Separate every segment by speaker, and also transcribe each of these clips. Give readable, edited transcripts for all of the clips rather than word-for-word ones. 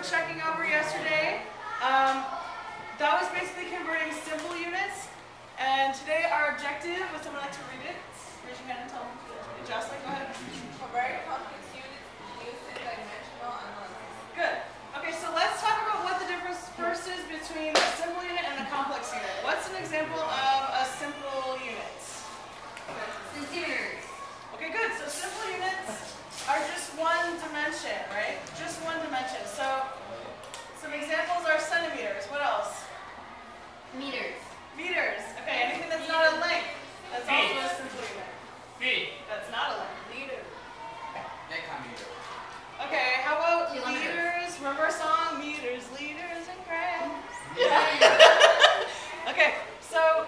Speaker 1: were checking over yesterday, that was basically converting simple units. And today our objective, would someone like to read it? Raise your hand and tell them. Jocelyn, go ahead.
Speaker 2: For very complex units, using dimensional analysis.
Speaker 1: Good. Okay, so let's talk about what the difference first is between a simple unit and a complex unit. What's an example of a simple unit?
Speaker 2: Centimeters.
Speaker 1: Okay, good. So simple units are just one dimension, right? Just one dimension. So some examples are centimeters. What else?
Speaker 2: Meters.
Speaker 1: Meters. Okay, anything that's not a length. That's also a simple unit.
Speaker 3: Feet.
Speaker 1: That's not a length.
Speaker 2: Liter.
Speaker 3: Decameter.
Speaker 1: Okay, how about
Speaker 2: Kilometers.
Speaker 1: liters? Remember our song? Meters, liters, and grams. Okay, so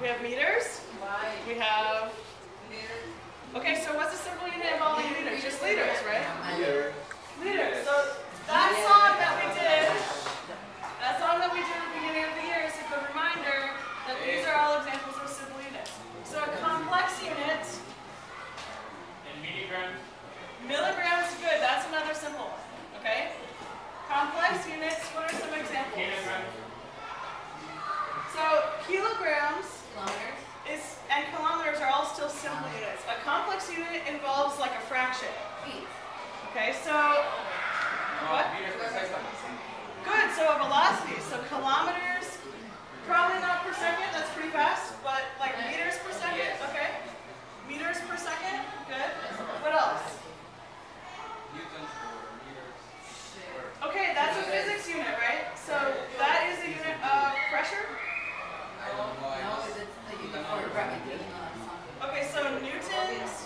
Speaker 1: we have meters. We have. Okay, so what's a simple unit involving liters? Just liters, right? Liters. So that song that we did at the beginning of the year is a good reminder that these are all examples of simple units. So a complex unit,
Speaker 3: In milligrams.
Speaker 1: milligrams, good, that's another simple one, okay? Complex units, what are some examples?
Speaker 3: Kilograms.
Speaker 1: So kilograms
Speaker 2: Kilometers.
Speaker 1: and kilometers are all still simple units. A complex unit involves like a fraction.
Speaker 2: Feet.
Speaker 1: Okay, so, what?
Speaker 3: Meters per second.
Speaker 1: Good, so a velocity. So kilometers, probably not per second, that's pretty fast, but like meters per second, okay? Meters per second, good. What else?
Speaker 3: Newtons or meters.
Speaker 1: Okay, that's a physics unit, right? So that is a unit of pressure.
Speaker 3: I don't know.
Speaker 2: No, it's the unit for gravitational something.
Speaker 1: Okay, so newtons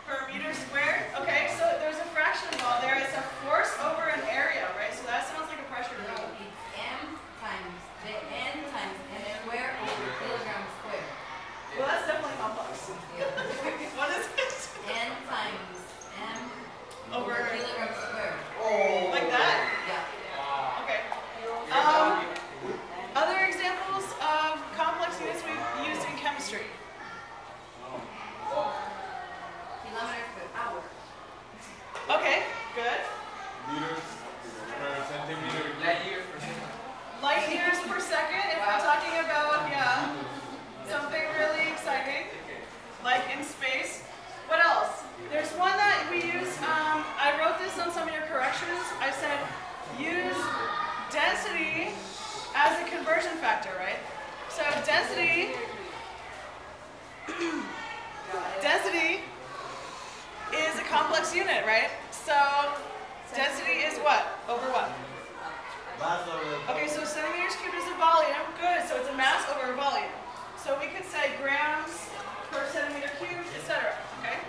Speaker 1: per meter squared. Okay, so there's a fraction involved there. It's a force over an area, right? So that sounds like a pressure to me.
Speaker 2: It's m times the n times m squared over kilogram squared.
Speaker 1: Well, that's definitely complex. What is it?
Speaker 2: N times m
Speaker 1: Over,
Speaker 2: kilogram squared.
Speaker 1: like that?
Speaker 2: Yeah.
Speaker 1: Okay. Other examples of complex units we've used in chemistry.
Speaker 2: Kilometers per hour.
Speaker 1: Okay, good.
Speaker 4: Meters per centimeter.
Speaker 3: Light years per second.
Speaker 1: Light years per second, if we're talking about, yeah, something really exciting, like in space. What else? There's one that we use, I wrote this on some of your corrections. I said use density as a conversion factor, right? So density is a complex unit, right? So density is what? Over what? Okay, so centimeters cubed is a volume. Good, so it's a mass over a volume. So we could say grams per centimeter cubed, etc. Okay?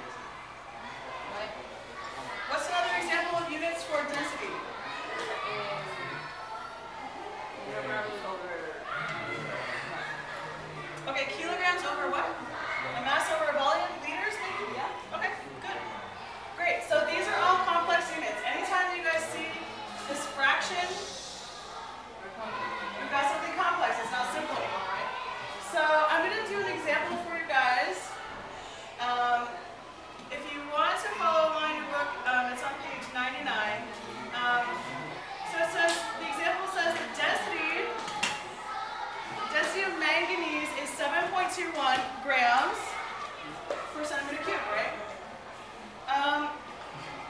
Speaker 1: What's another example of units for density? Okay, kilograms over what? A mass over a volume? Liters maybe? Yeah? Okay, good. Great, so these are all complex units. Anytime you guys see this fraction, we've got something complex. It's not simple anymore, right? So I'm going to do an example for you guys. If you want to follow along in your book, it's on page 99. So it says, the example says the density of manganese is 7.21 grams per centimeter cubed, right?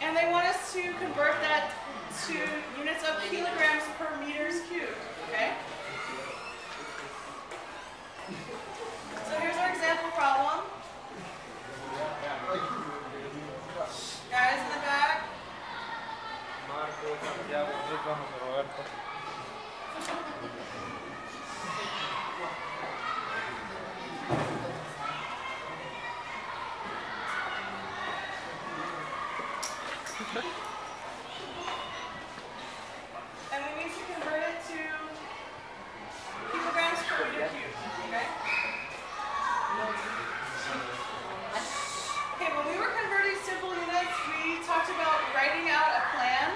Speaker 1: And they want us to convert that to units of kilograms per meters cubed, okay? So here's our example problem. Guys in the back.
Speaker 4: Marco, Santiago, Stefano, Roberto.
Speaker 1: And we need to convert it to kilograms per meter cubed, okay? Okay, when we were converting simple units, we talked about writing out a plan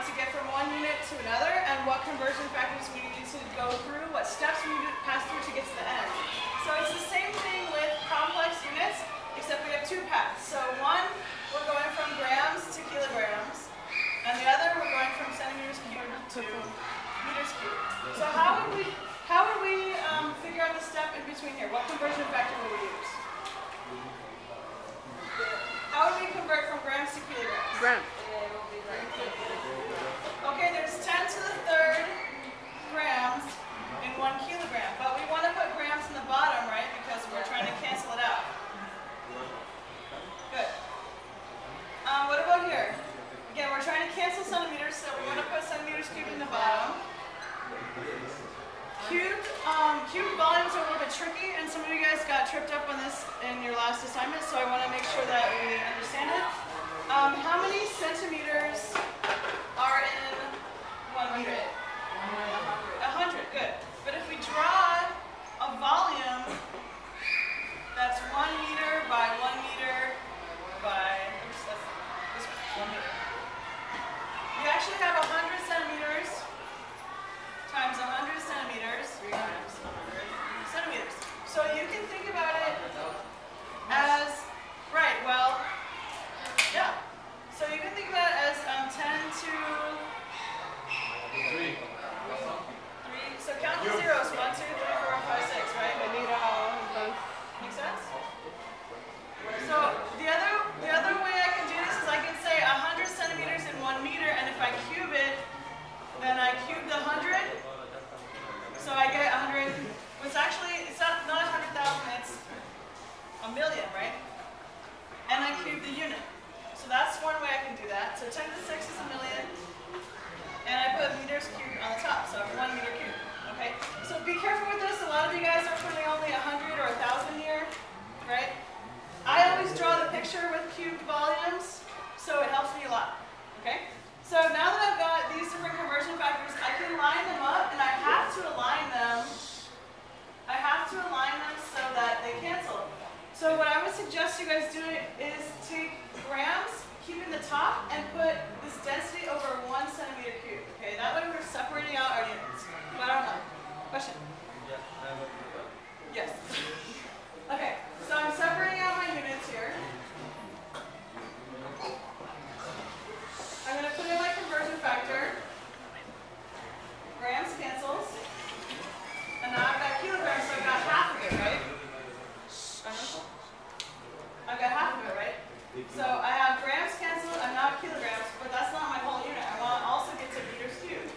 Speaker 1: to get from one unit to another and what conversion factors we needed to go through, what steps we needed to pass through to get to the end. So it's the same thing with complex units, except we have two paths. So one, we're going from grams to kilograms, and the other, we're going from 1 kilogram. But we want to put grams in the bottom, right? Because we're trying to cancel it out. Good. What about here? Again, we're trying to cancel centimeters, so we want to put centimeters cubed in the bottom. Cubed volumes are a little bit tricky, and some of you guys got tripped up on this in your last assignment, so I want to make sure that we understand it. How many centimeters are in 1 meter? 100, good. But if we draw a volume that's 1 meter by 1 meter by, oops, that's this 1 meter. You actually have 100 centimeters times 100 centimeters times 100 centimeters. So you can think about it as, right, well, yeah. So you can think about it as 10 to 3. So count the zeros. 1, 2, 3, 4, 5, 6, right? Make sense? So the other way I can do this is I can say 100 centimeters in 1 meter, and if I cube it, then I cube the 100. So I get 100. It's actually, it's not 100,000, it's a million, right? And I cube the unit. So that's one way I can do that. So 10 to the 6 is a million. And I put meters cubed on the top, so 1 meter cubed. Okay? So be careful with this. A lot of you guys are putting only 100 or 1,000 here, right? I always draw the picture with cubed volumes, so it helps me a lot. Okay? So now that I've got these different conversion factors, I can line them up, and I have to align them. So that they cancel. So what I would suggest you guys do is take grams, keep in the top, and put this density over 1 centimeter cubed. Okay, that way we're separating out our units. But I don't know. Question? Yes. Okay, so I'm separating out my units here. I'm going to put in my conversion factor. Grams cancels. And now I've got kilograms, so I've got half of it, right? I've got half of it, right? So I have grams canceled, I'm not kilograms, but that's not my whole unit. I want to also get to meters cubed.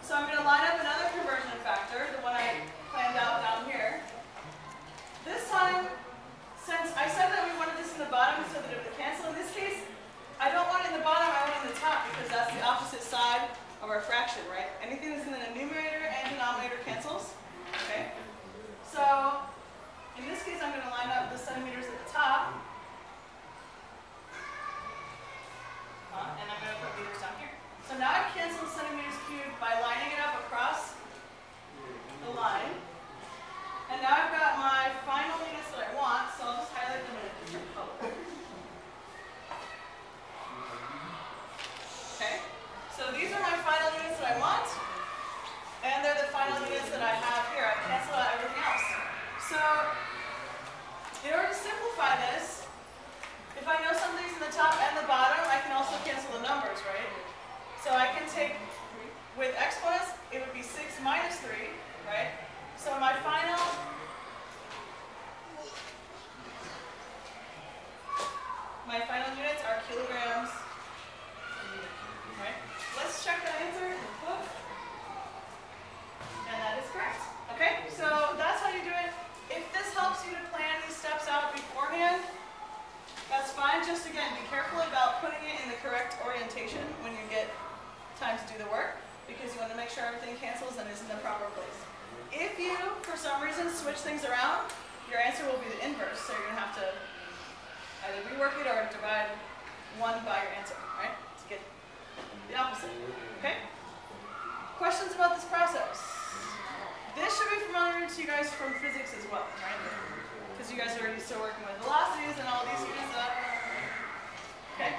Speaker 1: So I'm going to line up another conversion factor, the one I planned out down here. This time, since I said that we wanted this in the bottom so that it would cancel, in this case, I don't want it in the bottom, I want it in the top, because that's the opposite side of our fraction, right? Anything that's in the numerator and denominator cancels. Okay? So in this case, I'm going to line up the centimeters at the top. And I'm going to put meters down here. So now I've canceled centimeters cubed by lining it up across the line. And now I've got my final units that I want, so I'll just highlight them in a different color. Okay? So these are my final units that I want. And they're the final units that I have here. I've canceled out everything else. So in order to simplify this, if I know something's in the top and the bottom, I can also cancel the numbers, right? So I can take, with exponents, it would be 6 minus 3, right? So my final units are kilograms, right? Let's check that answer in the book. And that is correct. Okay, so that's how you do it. If this helps you to plan these steps out beforehand, that's fine. Just again, be careful about putting it in the correct orientation when you get time to do the work, because you want to make sure everything cancels and is in the proper place. If you, for some reason, switch things around, your answer will be the inverse. So you're going to have to either rework it or divide 1 by your answer, right? To get the opposite. Okay? Questions about this process? This should be familiar to you guys from physics as well, right? Because you guys are used to working with velocities and all these units. Okay?